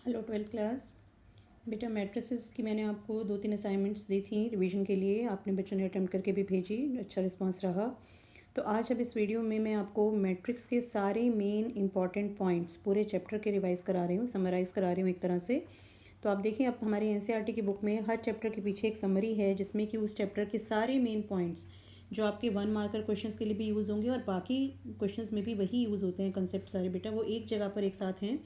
Hello twelfth class. बेटा matrices की मैंने आपको 2-3 असाइनमेंट्स दी थी रिवीजन के लिए, आपने बच्चों ने अटेम्प्ट करके भी भेजी, अच्छा रिस्पांस रहा। तो आज अब इस वीडियो में मैं आपको मैट्रिक्स के सारे मेन इंपॉर्टेंट पॉइंट्स पूरे चैप्टर के रिवाइज़ करा रही हूँ, समराइज़ करा रही हूँ एक तरह से। तो आप देखिए, अब हमारी एनसीईआरटी की बुक में हर चैप्टर के पीछे एक समरी है जिसमें कि उस चैप्टर के सारे मेन पॉइंट्स जो आपके 1 मार्कर क्वेश्चंस के लिए भी यूज़ होंगे और बाकी क्वेश्चंस में भी वही यूज़ होते हैं कंसेप्ट सारे, बेटा वो एक जगह पर एक साथ हैं।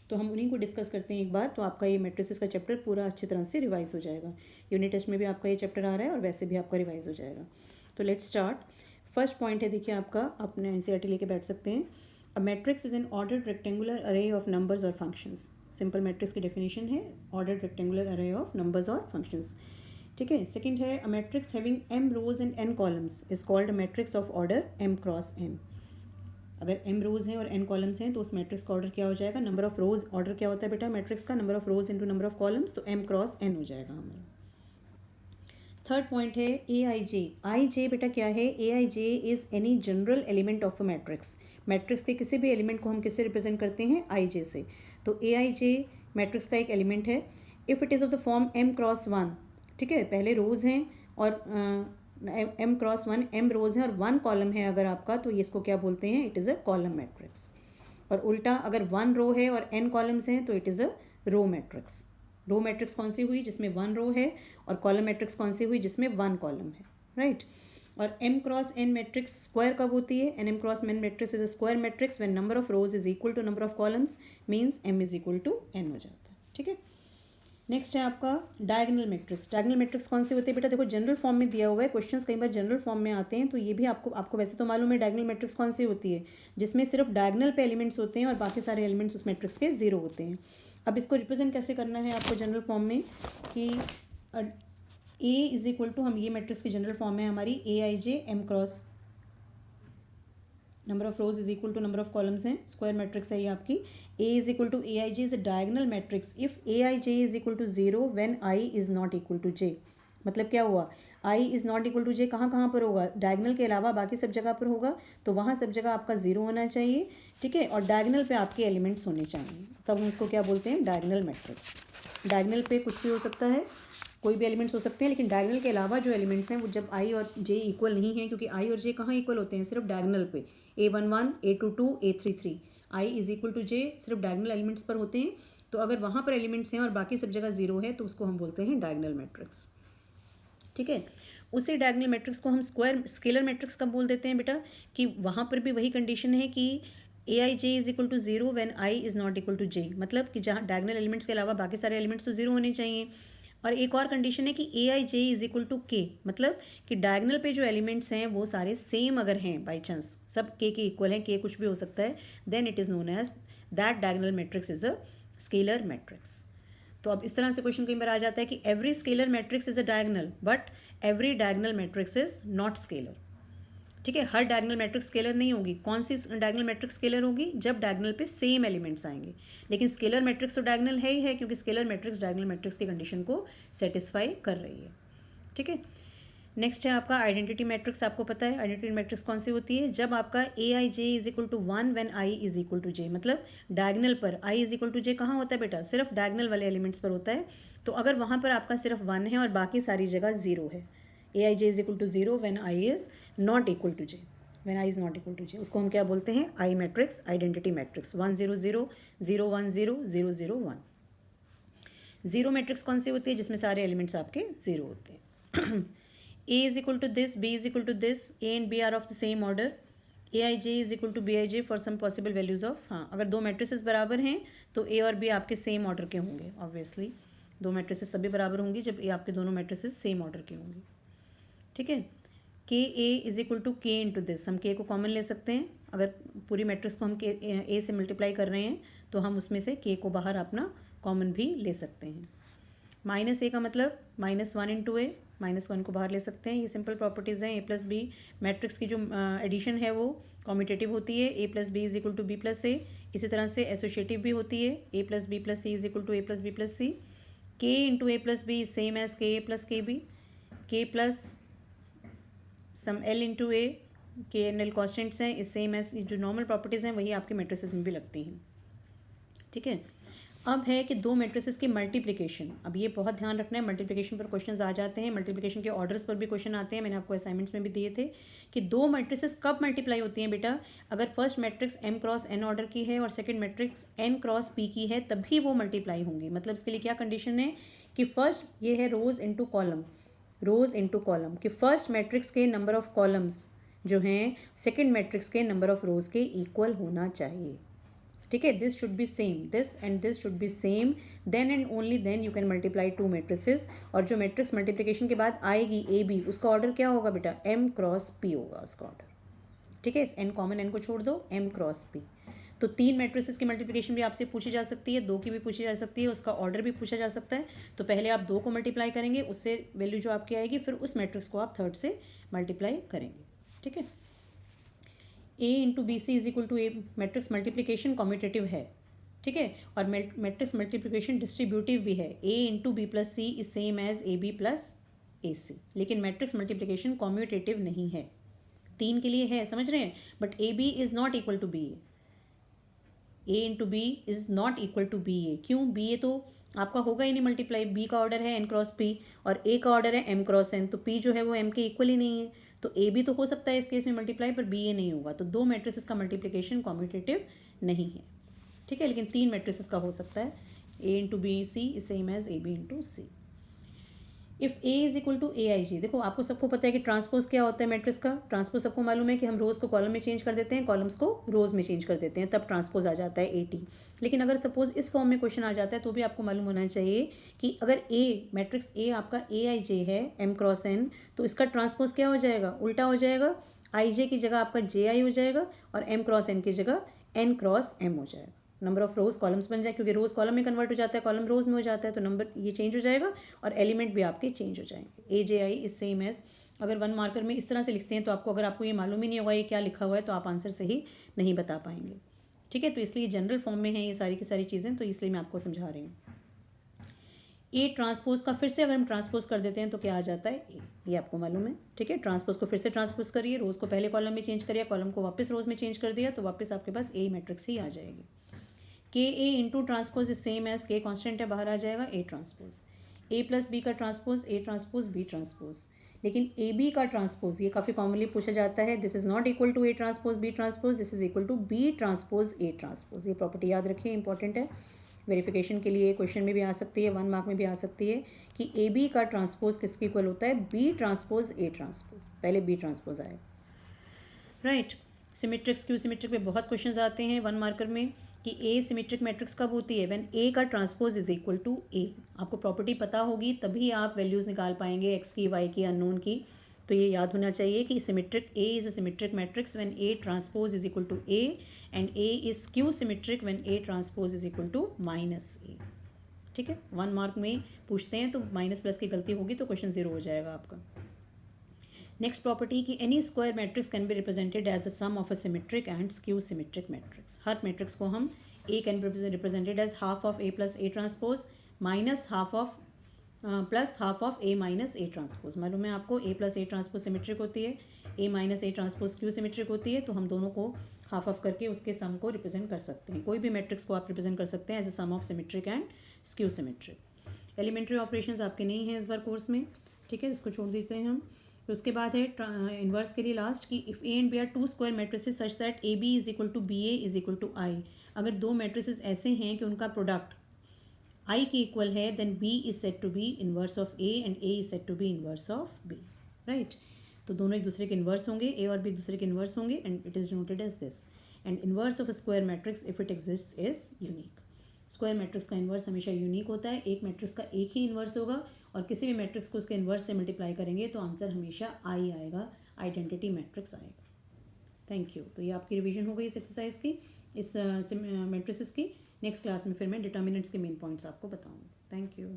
तो हम उन्हीं को डिस्कस करते हैं एक बार, तो आपका ये मैट्रिसेस का चैप्टर पूरा अच्छी तरह से रिवाइज हो जाएगा। यूनिट टेस्ट में भी आपका ये चैप्टर आ रहा है और वैसे भी आपका रिवाइज हो जाएगा। तो लेट्स स्टार्ट। फर्स्ट पॉइंट है, देखिए आपका, अपने एनसीईआरटी लेके बैठ सकते हैं। A matrix is an ordered rectangular array of numbers और फंक्शंस। सिंपल मैट्रिक्स की डेफिनेशन है ordered rectangular array of numbers और फंक्शंस। ठीक है। सेकंड है, a matrix having m rows and n columns is called a matrix of order m cross n। अगर m rows हैं और n कॉलम्स हैं तो उस मैट्रिक्स का ऑर्डर क्या हो जाएगा? नंबर ऑफ रोज, ऑर्डर क्या होता है बेटा मैट्रिक्स का? Number of rose into number of columns, तो m क्रॉस n हो जाएगा हमारा। थर्ड पॉइंट है ए आई जे। आई जे बेटा क्या है? A i j is any general element of a matrix. Matrix के किसी भी एलिमेंट को हम किससे रिप्रेजेंट करते हैं? आई जे से। तो ए आई जे मैट्रिक्स का एक एलिमेंट है if it is of the form m cross 1। ठीक है, पहले रोज हैं और m क्रॉस 1, m रोज हैं और 1 कॉलम है अगर आपका, तो ये इसको क्या बोलते हैं? It is a column matrix. और उल्टा, अगर 1 रो है और n कॉलम्स हैं तो it is a row matrix. Row matrix कौन सी हुई? जिसमें 1 रो है। और कॉलम मैट्रिक्स कौन सी हुई? जिसमें 1 कॉलम है, राइट। और m cross n matrix square कब होती है? An m cross n matrix is a square matrix when number of rows is equal to number of columns, means m is equal to n हो जाता है। ठीक है। Next है आपका डायगोनल मैट्रिक्स। डायगोनल मैट्रिक्स कौन से होते हैं बेटा? देखो, जनरल फॉर्म में दिया हुआ है, क्वेश्चंस कई बार जनरल फॉर्म में आते हैं, तो ये भी आपको वैसे तो मालूम है डायगोनल मैट्रिक्स कौन सी होती है, जिसमें सिर्फ डायगोनल पे एलिमेंट्स होते हैं और बाकी सारे एलिमेंट्स उस मैट्रिक्स के जीरो होते हैं। अब इसको रिप्रेजेंट कैसे करना है आपको जनरल फॉर्म में कि ए इज इक्वल टू, हम ये मैट्रिक्स की जनरल फॉर्म है हमारी a i j m cross, number of rows is equal to number of columns हैं, स्क्वायर मैट्रिक्स है ये आपकी। A is equal to a i j is a diagonal matrix if a i j is equal to zero when i is not equal to j. मतलब क्या हुआ? I is not equal to j कहाँ कहाँ पर होगा? Diagonal के अलावा बाकी सब जगह पर होगा, तो वहाँ सब जगह आपका जीरो होना चाहिए। ठीक है। और डायगोनल पे आपके एलिमेंट्स होने चाहिए, तब हम उसको क्या बोलते हैं? Diagonal matrix. डायगोनल पे कुछ भी हो सकता है, कोई भी एलिमेंट्स हो सकते हैं, लेकिन डायगोनल के अलावा जो एलिमेंट्स हैं वो जब आई और जे इक्वल नहीं है, क्योंकि आई और जे कहाँ इक्वल होते हैं? सिर्फ डायगोनल पे। A11 A22 A33, i is equal to j सिर्फ डायगोनल एलिमेंट्स पर होते हैं। तो अगर वहाँ पर एलिमेंट्स हैं और बाकी सब जगह जीरो है तो उसको हम बोलते हैं डायगोनल मैट्रिक्स। ठीक है। उसी डायगोनल मैट्रिक्स को हम स्केलर मैट्रिक्स कब बोल देते हैं बेटा? कि वहाँ पर भी वही कंडीशन है कि a i j is equal to zero when i is not equal to j. मतलब कि जहाँ डायगोनल एलिमेंट्स के अलावा बाकी सारे एलिमेंट्स तो जीरो होने चाहिए। और एक और कंडीशन है कि a i j is equal to के, मतलब कि डायगोनल पे जो एलिमेंट्स हैं वो सारे सेम अगर हैं, बाई चांस सब के इक्वल हैं, के कुछ भी हो सकता है, then it is known as that diagonal matrix is a scalar matrix. तो अब इस तरह से क्वेश्चन कई बार आ जाता है कि every scalar matrix is a diagonal but every diagonal matrix is not scalar. ठीक है, हर डायगोनल मैट्रिक्स स्केलर नहीं होगी। कौन सी डायगोनल मैट्रिक्स स्केलर होगी? जब डायगोनल पे सेम एलिमेंट्स आएंगे। लेकिन स्केलर मैट्रिक्स तो डायगोनल है ही है, क्योंकि स्केलर मैट्रिक्स डायगोनल मैट्रिक्स की कंडीशन को सेटिस्फाई कर रही है। ठीक है। नेक्स्ट है आपका आइडेंटिटी मैट्रिक्स। आपको पता है आइडेंटिटी मैट्रिक्स कौन सी होती है? जब आपका a i j is equal to 1 when i is equal to j. मतलब डायगोनल पर i is equal to j कहाँ होता है बेटा? सिर्फ डायगोनल वाले एलिमेंट्स पर होता है। तो अगर वहाँ पर आपका सिर्फ 1 है और बाकी सारी जगह जीरो है, a i j is equal to zero when i is not equal to j, when i is not equal to j, उसको हम क्या बोलते हैं? I matrix, identity matrix. 1 0 0 0 1 0 0 0 1। Zero matrix कौन सी होती है? जिसमें सारे एलिमेंट्स आपके जीरो होते हैं। A is equal to this, B is equal to this, A and B are of the same order, Aij is equal to Bij for some possible values of, हाँ अगर दो मैट्रिसेस बराबर हैं तो A और B आपके same order के होंगे। ऑब्वियसली दो मैट्रिसेस तभी बराबर होंगी जब A आपके दोनों मैट्रिसेस सेम ऑर्डर के होंगे। ठीक है। के ए इज इक्वल टू के इंटू दिस, हम के को कॉमन ले सकते हैं। अगर पूरी मैट्रिक्स को हम के ए से मल्टीप्लाई कर रहे हैं तो हम उसमें से के को बाहर अपना कॉमन भी ले सकते हैं। माइनस ए का मतलब -1 इंटू ए, -1 को बाहर ले सकते हैं। ये सिंपल प्रॉपर्टीज़ हैं। ए प्लस बी मैट्रिक्स की जो एडिशन है वो कॉम्यूटेटिव होती है, a plus b is equal to b plus a. इसी तरह से एसोशिएटिव भी होती है, a plus b plus c is equal to a plus b plus c. K into a plus b same as k a plus k b, k plus some l into a, k and l constants हैं, is same as जो normal properties हैं वही आपके matrices में भी लगती हैं। ठीक है। अब है कि दो मैट्रिसेस की मल्टीप्लिकेशन। अब ये बहुत ध्यान रखना है, मल्टीप्लिकेशन पर क्वेश्चंस आ जाते हैं, मल्टीप्लिकेशन के ऑर्डर्स पर भी क्वेश्चन आते हैं। मैंने आपको असाइनमेंट्स में भी दिए थे कि दो मैट्रिसेस कब मल्टीप्लाई होती हैं बेटा, अगर first matrix m cross n order की है और second matrix n cross p की है, तभी वो मल्टीप्लाई होंगी। मतलब इसके लिए क्या कंडीशन है कि फर्स्ट ये है rows into column, rows into column, कि फर्स्ट मैट्रिक्स के नंबर ऑफ कॉलम्स जो हैं सेकंड मैट्रिक्स के नंबर ऑफ रोज के इक्वल होना चाहिए। ठीक है, this should be same, this and this should be same, then and only then you can multiply two matrices. और जो मैट्रिक्स मल्टीप्लिकेशन के बाद आएगी ए बी, उसका ऑर्डर क्या होगा बेटा, m क्रॉस p होगा उसका ऑर्डर। ठीक है, n कॉमन n को छोड़ दो, m क्रॉस p। तो तीन मैट्रिसेस की मल्टीप्लिकेशन भी आपसे पूछी जा सकती है, दो की भी पूछी जा सकती है, उसका ऑर्डर भी पूछा जा सकता है। तो पहले आप दो को मल्टीप्लाई करेंगे, उससे वैल्यू जो आपकी आएगी, फिर उस मैट्रिक्स को आप थर्ड से मल्टीप्लाई करेंगे। ठीक है, a into B C is equal to A, matrix multiplication commutative है। ठीक है, और मैट्रिक्स मल्टीप्लिकेशन डिस्ट्रीब्यूटिव भी है। a into b plus c is same as a b plus a c, लेकिन मैट्रिक्स मल्टीप्लिकेशन कॉम्यूटेटिव नहीं है। तीन के लिए है, समझ रहे हैं, but a b is not equal to b a into b is not equal to b a. क्यों, बी ए तो आपका होगा ही नहीं मल्टीप्लाई, बी का ऑर्डर है n क्रॉस p और a का ऑर्डर है m क्रॉस n, तो p जो है वो m के इक्वल ही नहीं है। तो a भी तो हो सकता है इस केस में मल्टीप्लाई, पर b a नहीं होगा। तो दो मैट्रिसेस का मल्टीप्लिकेशन कॉम्यूटेटिव नहीं है। ठीक है, लेकिन तीन मैट्रिसेस का हो सकता है। a into B C is same as a b into c. If a is equal to a i j, देखो आपको सबको पता है कि ट्रांसपोज क्या होता है मैट्रिक्स का। ट्रांसपोज सबको मालूम है कि हम रोज़ को कॉलम में चेंज कर देते हैं, कॉलम्स को रोज़ में चेंज कर देते हैं, तब ट्रांसपोज आ जाता है ए टी। लेकिन अगर सपोज इस फॉर्म में क्वेश्चन आ जाता है तो भी आपको मालूम होना चाहिए कि अगर ए मैट्रिक्स ए आपका ए आई जे है एम क्रॉस एन, तो इसका ट्रांसपोज क्या हो जाएगा, उल्टा हो जाएगा। आई जे की जगह आपका जे आई हो जाएगा और एम क्रॉस एन की जगह एन क्रॉस एम हो जाएगा। नंबर ऑफ रोज कॉलम्स बन जाए, क्योंकि रोज कॉलम में कन्वर्ट हो जाता है, कॉलम रोज में हो जाता है, तो नंबर ये चेंज हो जाएगा और एलिमेंट भी आपके चेंज हो जाएंगे। ए जे आई इज सेम एज, अगर वन मार्कर में इस तरह से लिखते हैं तो आपको, अगर आपको ये मालूम ही नहीं होगा ये क्या लिखा हुआ है, तो आप आंसर सही नहीं बता पाएंगे। ठीक है, तो इसलिए जनरल फॉर्म में है ये सारी की सारी चीज़ें, तो इसलिए मैं आपको समझा रही हूँ। ए ट्रांसपोज का फिर से अगर हम ट्रांसपोज कर देते हैं तो क्या आ जाता है ए, ये आपको मालूम है। ठीक है, ट्रांसपोज को फिर से ट्रांसपोज करिए, रोज़ को पहले कॉलम में चेंज करिए, कॉलम को वापस रोज़ में चेंज कर दिया, तो वापस आपके पास ए मैट्रिक्स ही आ जाएगी। K a into transpose is same as, k constant है, बाहर आ जाएगा a transpose. A plus b का ट्रांसपोज, ए ट्रांसपोज बी ट्रांसपोज। लेकिन ए बी का ट्रांसपोज ये काफ़ी कॉमनली पूछा जाता है, this is not equal to A transpose B transpose, this is equal to B transpose A transpose. ये प्रॉपर्टी याद रखिए, इंपॉर्टेंट है, वेरिफिकेशन के लिए क्वेश्चन में भी आ सकती है, 1 मार्क में भी आ सकती है कि ए बी का ट्रांसपोज किसके इक्वल होता है, बी ट्रांसपोज ए ट्रांसपोज, पहले बी ट्रांसपोज आए। राइट, सिमेट्रिक्स क्यू सिमेट्रिक पे बहुत क्वेश्चंस आते हैं 1 मार्कर में कि ए सिमेट्रिक मैट्रिक्स कब होती है, व्हेन ए का ट्रांसपोज इज इक्वल टू ए। आपको प्रॉपर्टी पता होगी तभी आप वैल्यूज़ निकाल पाएंगे एक्स की, वाई की, अननोन की। तो ये याद होना चाहिए कि symmetric a is a symmetric matrix when a transpose is equal to a, and A is skew symmetric when a transpose is equal to minus a. ठीक है, 1 मार्क में पूछते हैं तो माइनस प्लस की गलती होगी तो क्वेश्चन 0 हो जाएगा आपका। नेक्स्ट प्रॉपर्टी कि any square matrix can be represented as a sum of a symmetric and skew symmetric matrix. हर मैट्रिक्स को हम a can be represented as half of a plus a transpose minus half of plus half of a minus a transpose. मालूम है आपको a plus a transpose symmetric होती है, a minus a transpose skew symmetric होती है, तो हम दोनों को हाफ ऑफ करके उसके सम को रिप्रेजेंट कर सकते हैं। कोई भी मैट्रिक्स को आप रिप्रेजेंट कर सकते हैं as a sum of symmetric and skew symmetric. Elementary operations आपके नहीं हैं इस बार कोर्स में, ठीक है, इसको छोड़ देते हैं हम। तो उसके बाद है इन्वर्स के लिए लास्ट कि if a and b are two square matrices such that a b is equal to b a is equal to I. अगर दो मैट्रिसेस ऐसे हैं कि उनका प्रोडक्ट आई के इक्वल है, then B is set to be inverse of A and A is set to be inverse of B. Right, तो दोनों एक दूसरे के इन्वर्स होंगे, ए और बी एक दूसरे के इन्वर्स होंगे, and it is denoted as this. And inverse of a square matrix if it exist is unique. Square matrix का इन्वर्स हमेशा यूनिक होता है, एक मैट्रिक्स का एक ही इन्वर्स होगा, और किसी भी मैट्रिक्स को उसके इन्वर्स से मल्टीप्लाई करेंगे तो आंसर हमेशा आई आएगा, आइडेंटिटी मैट्रिक्स आएगा। Thank you. तो ये आपकी रिवीजन हो गई इस एक्सरसाइज की, इस मैट्रिसेस की। नेक्स्ट क्लास में फिर मैं डिटर्मिनेंट्स के मेन पॉइंट्स आपको बताऊँगी। Thank you.